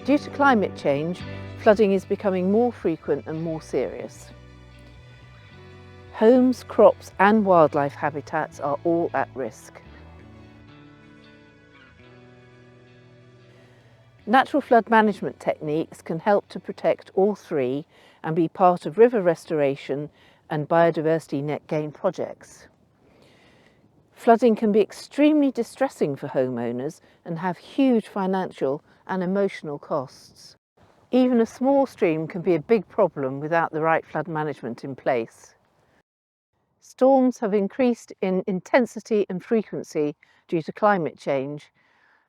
Due to climate change, flooding is becoming more frequent and more serious. Homes, crops and wildlife habitats are all at risk. Natural flood management techniques can help to protect all three and be part of river restoration and biodiversity net gain projects. Flooding can be extremely distressing for homeowners and have huge financial and emotional costs. Even a small stream can be a big problem without the right flood management in place. Storms have increased in intensity and frequency due to climate change,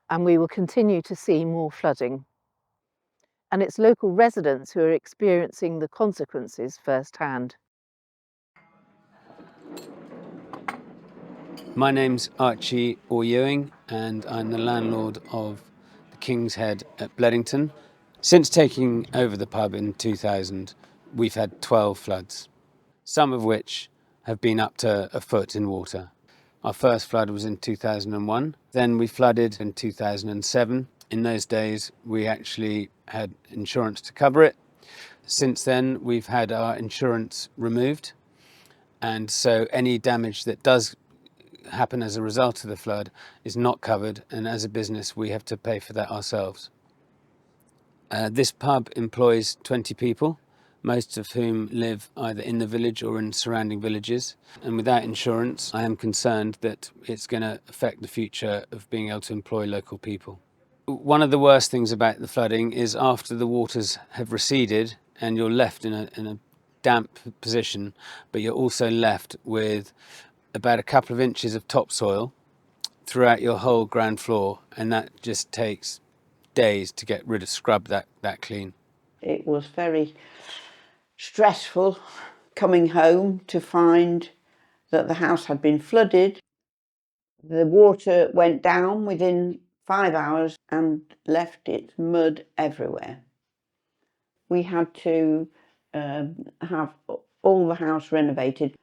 and we will continue to see more flooding. And it's local residents who are experiencing the consequences firsthand. My name's Archie Ewing and I'm the landlord of the King's Head at Bleddington. Since taking over the pub in 2000, we've had 12 floods, some of which have been up to a foot in water. Our first flood was in 2001, then we flooded in 2007. In those days, we actually had insurance to cover it. Since then, we've had our insurance removed, and so any damage that does happen as a result of the flood is not covered, and as a business we have to pay for that ourselves. This pub employs 20 people, most of whom live either in the village or in surrounding villages, and without insurance I am concerned that it's going to affect the future of being able to employ local people. One of the worst things about the flooding is after the waters have receded and you're left in a damp position, but you're also left with about a couple of inches of topsoil throughout your whole ground floor, and that just takes days to get rid of, scrub that clean. It was very stressful coming home to find that the house had been flooded. The water went down within 5 hours and left its mud everywhere. We had to have all the house renovated.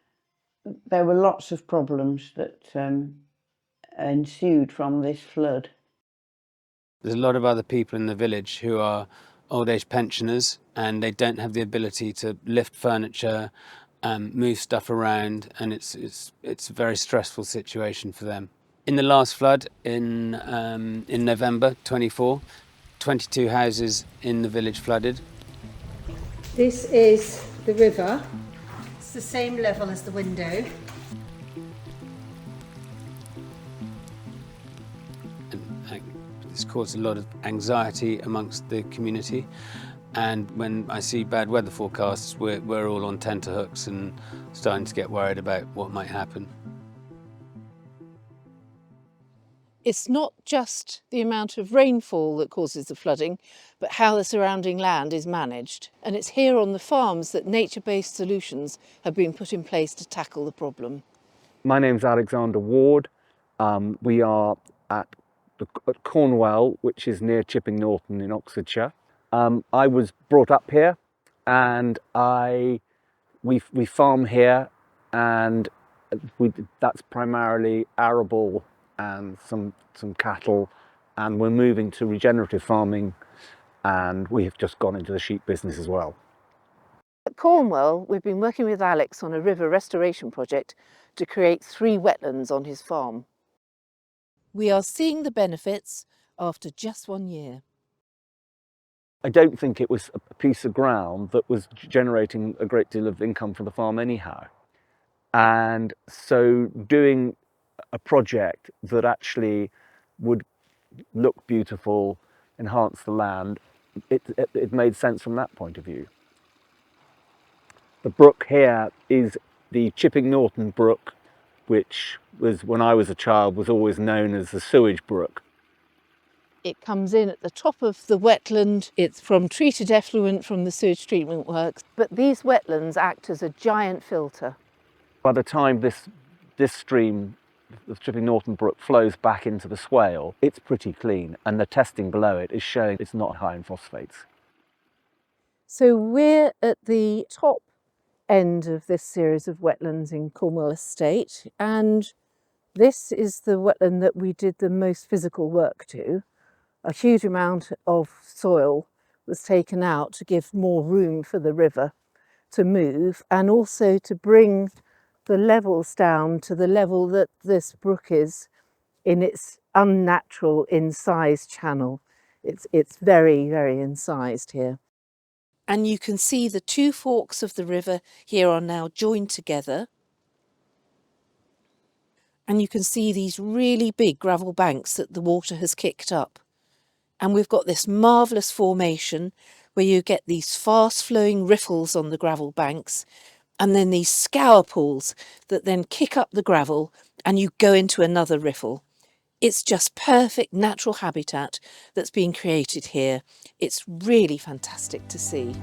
There were lots of problems that ensued from this flood. There's a lot of other people in the village who are old age pensioners and they don't have the ability to lift furniture, move stuff around, and it's a very stressful situation for them. In the last flood in November 24, 22 houses in the village flooded. This is the river. It's the same level as the window. It's caused a lot of anxiety amongst the community, and when I see bad weather forecasts, we're all on tenterhooks and starting to get worried about what might happen. It's not just the amount of rainfall that causes the flooding, but how the surrounding land is managed. And it's here on the farms that nature-based solutions have been put in place to tackle the problem. My name's Alexander Ward. We are at Cornwell, which is near Chipping Norton in Oxfordshire. I was brought up here, and we farm here, and that's primarily arable and some cattle, and we're moving to regenerative farming, and we have just gone into the sheep business as well. At Cornwell, we've been working with Alex on a river restoration project to create 3 wetlands on his farm. We are seeing the benefits after just 1 year. I don't think it was a piece of ground that was generating a great deal of income for the farm anyhow. And so doing a project that actually would look beautiful, enhance the land, it made sense from that point of view. The brook here is the Chipping Norton Brook, which was, when I was a child, was always known as the sewage brook. It comes in at the top of the wetland. It's from treated effluent from the sewage treatment works, but these wetlands act as a giant filter. By the time this stream, the Chipping Norton Brook, flows back into the swale, it's pretty clean, and the testing below it is showing it's not high in phosphates. So we're at the top end of this series of wetlands in Cornwell Estate, and this is the wetland that we did the most physical work to. A huge amount of soil was taken out to give more room for the river to move, and also to bring the levels down to the level that this brook is in its unnatural incised channel. It's very, very incised here. And you can see the two forks of the river here are now joined together. And you can see these really big gravel banks that the water has kicked up. And we've got this marvellous formation where you get these fast flowing riffles on the gravel banks, and then these scour pools that then kick up the gravel and you go into another riffle. It's just perfect natural habitat that's being created here. It's really fantastic to see.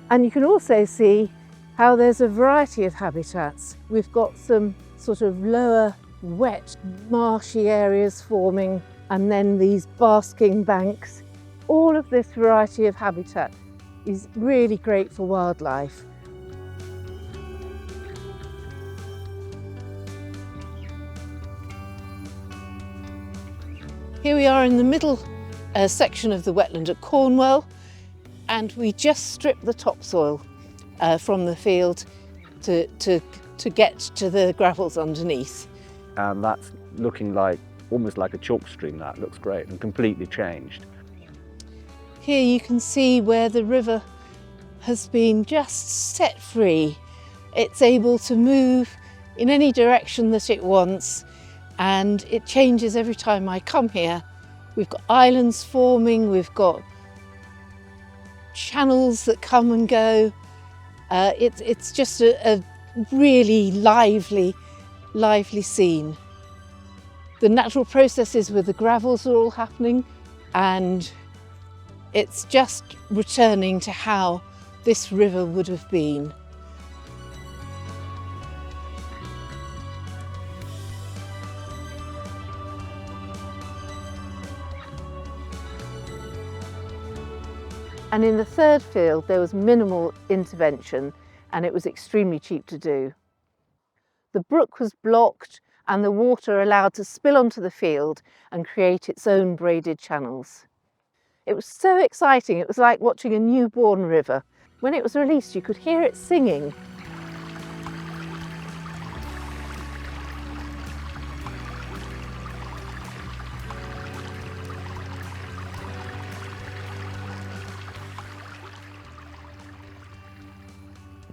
And you can also see how there's a variety of habitats. We've got some sort of lower, wet, marshy areas forming, and then these basking banks. All of this variety of habitat is really great for wildlife. Here we are in the middle section of the wetland at Cornwell, and we just stripped the topsoil from the field to get to the gravels underneath. And that's looking like almost like a chalk stream. That looks great and completely changed. Here you can see where the river has been just set free. It's able to move in any direction that it wants, and it changes every time I come here. We've got islands forming, we've got channels that come and go. It's just a really lively scene. The natural processes with the gravels are all happening, and it's just returning to how this river would have been. And in the third field, there was minimal intervention, and it was extremely cheap to do. The brook was blocked and the water allowed to spill onto the field and create its own braided channels. It was so exciting. It was like watching a newborn river. When it was released, you could hear it singing.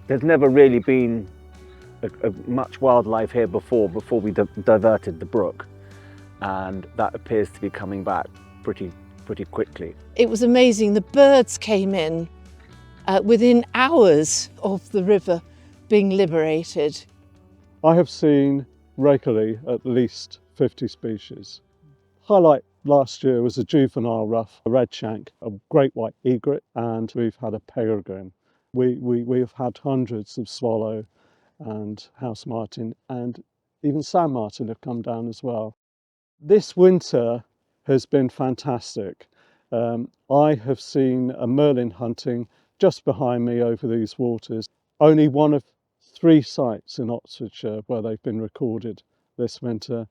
There's never really been much wildlife here before we diverted the brook, and that appears to be coming back pretty quickly. It was amazing. The birds came in within hours of the river being liberated. I have seen regularly at least 50 species. Highlight last year was a juvenile ruff, a redshank, a great white egret, and we've had a peregrine. We've had hundreds of swallow and house martin, and even sand martin have come down as well. This winter has been fantastic. I have seen a merlin hunting just behind me over these waters. Only one of 3 sites in Oxfordshire where they've been recorded this winter.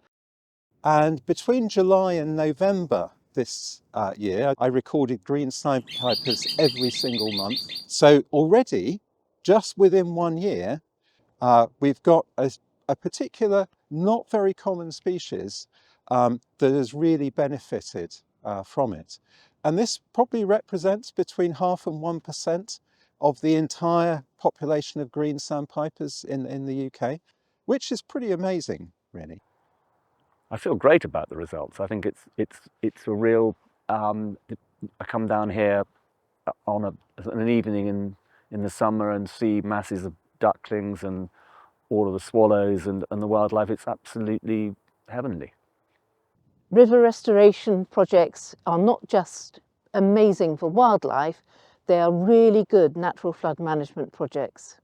And between July and November this year, I recorded green sandpipers every single month. So already, just within 1 year, we've got a particular, not very common species that has really benefited from it. And this probably represents between 0.5% and 1% of the entire population of green sandpipers in the UK, which is pretty amazing, really. I feel great about the results. I think it's a real. I come down here on an evening in the summer and see masses of ducklings and all of the swallows and the wildlife. It's absolutely heavenly. River restoration projects are not just amazing for wildlife, they are really good natural flood management projects.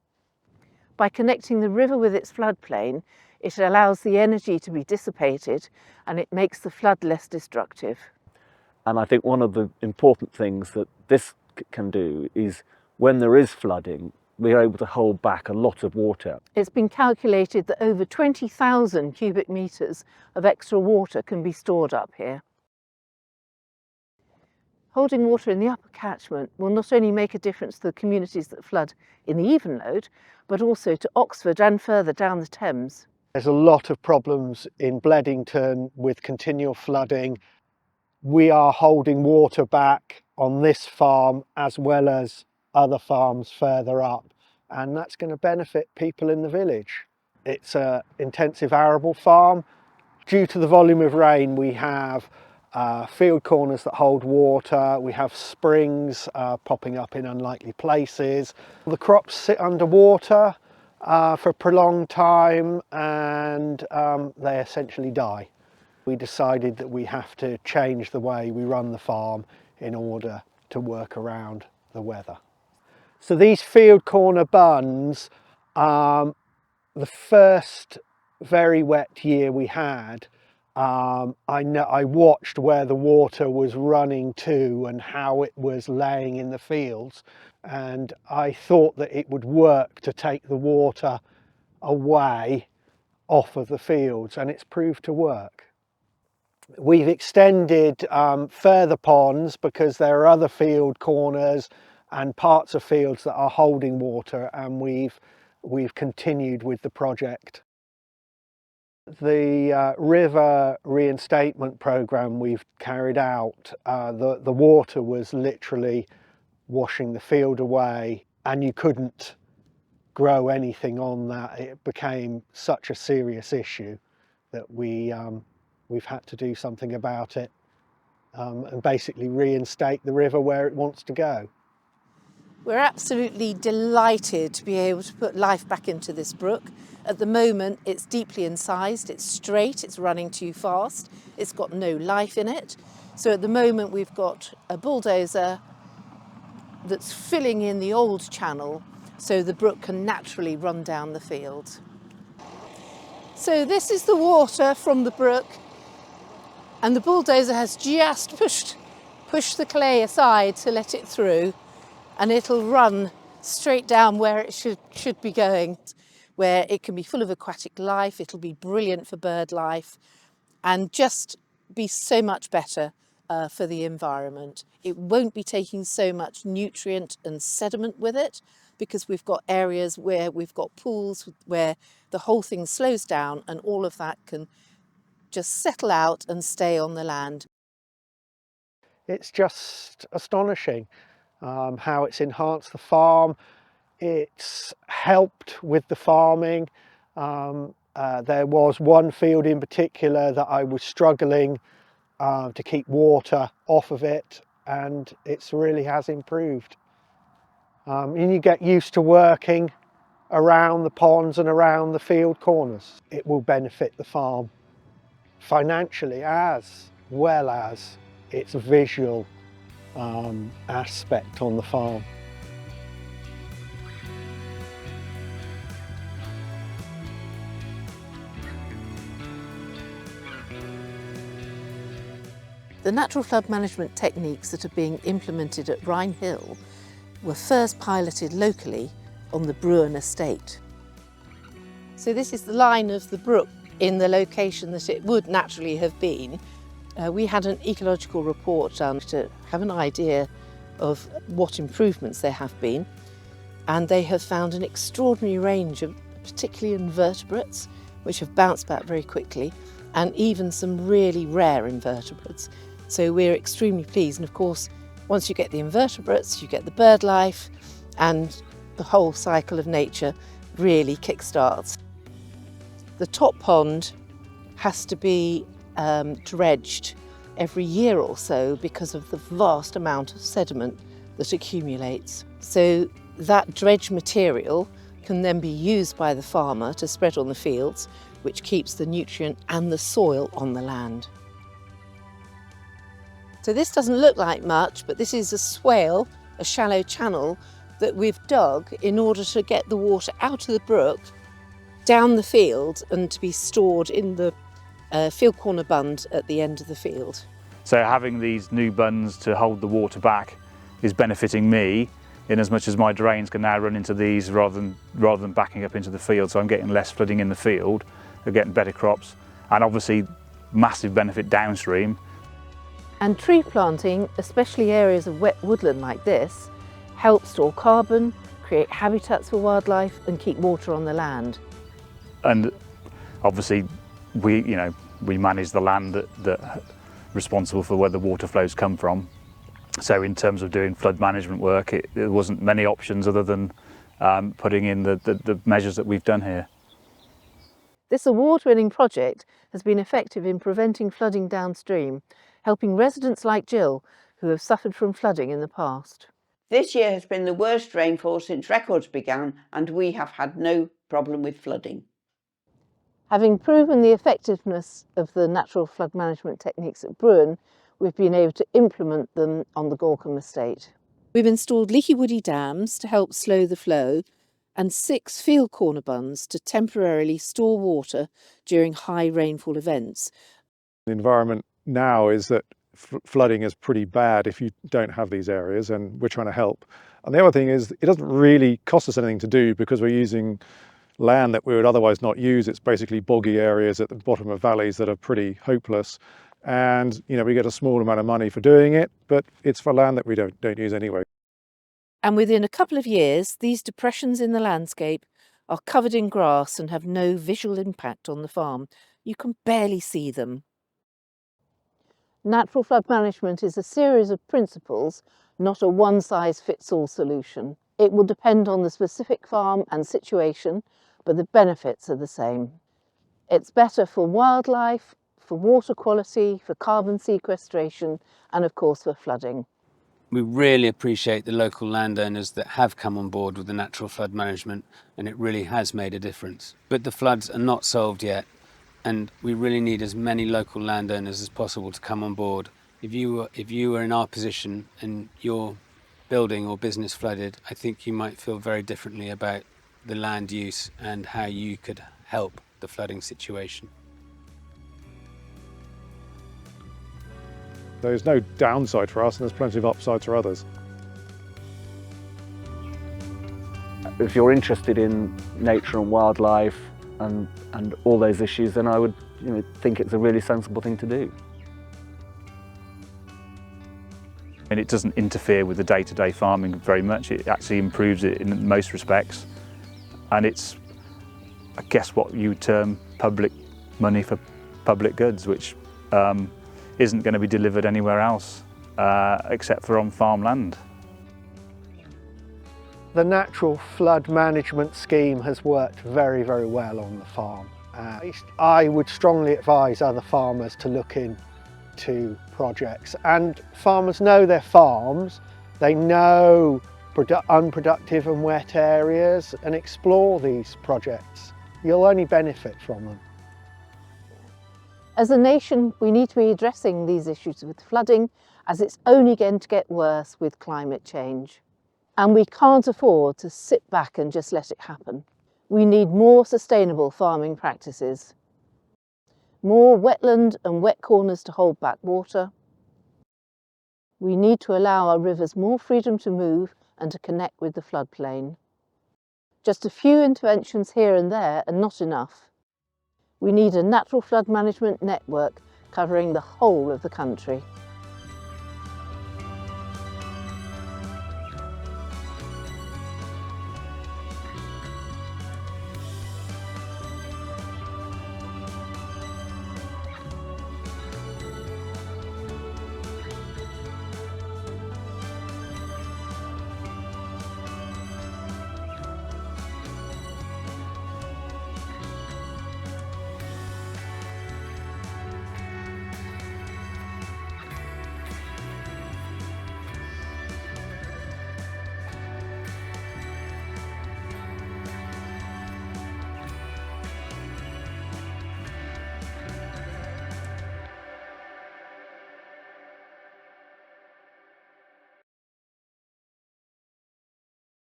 By connecting the river with its floodplain, it allows the energy to be dissipated and it makes the flood less destructive. And I think one of the important things that this can do is when there is flooding, we're able to hold back a lot of water. It's been calculated that over 20,000 cubic metres of extra water can be stored up here. Holding water in the upper catchment will not only make a difference to the communities that flood in the Evenlode, but also to Oxford and further down the Thames. There's a lot of problems in Bledington with continual flooding. We are holding water back on this farm as well as other farms further up, and that's going to benefit people in the village. It's an intensive arable farm. Due to the volume of rain, we have field corners that hold water, we have springs popping up in unlikely places. The crops sit underwater for a prolonged time and they essentially die. We decided that we have to change the way we run the farm in order to work around the weather. So these field corner bunds, the first very wet year we had, I watched where the water was running to and how it was laying in the fields, and I thought that it would work to take the water away off of the fields, and it's proved to work. We've extended further ponds because there are other field corners and parts of fields that are holding water, and we've continued with the project. The river reinstatement program we've carried out, the water was literally washing the field away and you couldn't grow anything on that. It became such a serious issue that we've had to do something about it and basically reinstate the river where it wants to go. We're absolutely delighted to be able to put life back into this brook. At the moment, it's deeply incised, it's straight, it's running too fast, it's got no life in it. So at the moment, we've got a bulldozer that's filling in the old channel so the brook can naturally run down the field. So this is the water from the brook, and the bulldozer has just pushed the clay aside to let it through, and it'll run straight down where it should be going, where it can be full of aquatic life, it'll be brilliant for bird life, and just be so much better for the environment. It won't be taking so much nutrient and sediment with it, because we've got areas where we've got pools where the whole thing slows down and all of that can just settle out and stay on the land. It's just astonishing how it's enhanced the farm. It's helped with the farming. There was one field in particular that I was struggling to keep water off of it, and it really has improved. And you get used to working around the ponds and around the field corners. It will benefit the farm financially as well as its visual aspect on the farm. The natural flood management techniques that are being implemented at Rhine Hill were first piloted locally on the Bruin estate. So this is the line of the brook in the location that it would naturally have been. We had an ecological report done to have an idea of what improvements there have been, and they have found an extraordinary range of particularly invertebrates which have bounced back very quickly, and even some really rare invertebrates. So we're extremely pleased, and of course once you get the invertebrates you get the bird life, and the whole cycle of nature really kick-starts. The top pond has to be dredged every year or so because of the vast amount of sediment that accumulates. So that dredge material can then be used by the farmer to spread on the fields, which keeps the nutrient and the soil on the land. So this doesn't look like much, but this is a swale, a shallow channel that we've dug in order to get the water out of the brook, down the field, and to be stored in the field corner bund at the end of the field. So having these new bunds to hold the water back is benefiting me, in as much as my drains can now run into these rather than backing up into the field. So I'm getting less flooding in the field, I'm getting better crops, and obviously massive benefit downstream. And tree planting, especially areas of wet woodland like this, helps store carbon, create habitats for wildlife and keep water on the land. And obviously we manage the land that responsible for where the water flows come from. So in terms of doing flood management work, there wasn't many options other than putting in the measures that we've done here. This award-winning project has been effective in preventing flooding downstream, helping residents like Jill who have suffered from flooding in the past. This year has been the worst rainfall since records began, and we have had no problem with flooding. Having proven the effectiveness of the natural flood management techniques at Bruin, we've been able to implement them on the Gorcombe estate. We've installed leaky woody dams to help slow the flow and 6 field corner bunds to temporarily store water during high rainfall events. The environment now is that flooding is pretty bad if you don't have these areas, and we're trying to help. And the other thing is it doesn't really cost us anything to do because we're using land that we would otherwise not use. It's basically boggy areas at the bottom of valleys that are pretty hopeless. And we get a small amount of money for doing it, but it's for land that we don't use anyway. And within a couple of years, these depressions in the landscape are covered in grass and have no visual impact on the farm. You can barely see them. Natural flood management is a series of principles, not a one-size-fits-all solution. It will depend on the specific farm and situation, but the benefits are the same. It's better for wildlife, for water quality, for carbon sequestration, and of course for flooding. We really appreciate the local landowners that have come on board with the natural flood management, and it really has made a difference. But the floods are not solved yet, and we really need as many local landowners as possible to come on board. If you were in our position and your building or business flooded, I think you might feel very differently about the land use and how you could help the flooding situation. There's no downside for us, and there's plenty of upsides for others. If you're interested in nature and wildlife and all those issues, then I would think it's a really sensible thing to do. And it doesn't interfere with the day-to-day farming very much. It actually improves it in most respects. And it's, I guess, what you term public money for public goods, which isn't going to be delivered anywhere else except for on farmland. The natural flood management scheme has worked very, very well on the farm. I would strongly advise other farmers to look into projects, and farmers know their farms, they know unproductive and wet areas, and explore these projects. You'll only benefit from them. As a nation, we need to be addressing these issues with flooding, as it's only going to get worse with climate change. And we can't afford to sit back and just let it happen. We need more sustainable farming practices, more wetland and wet corners to hold back water. We need to allow our rivers more freedom to move and to connect with the floodplain. Just a few interventions here and there are not enough. We need a natural flood management network covering the whole of the country.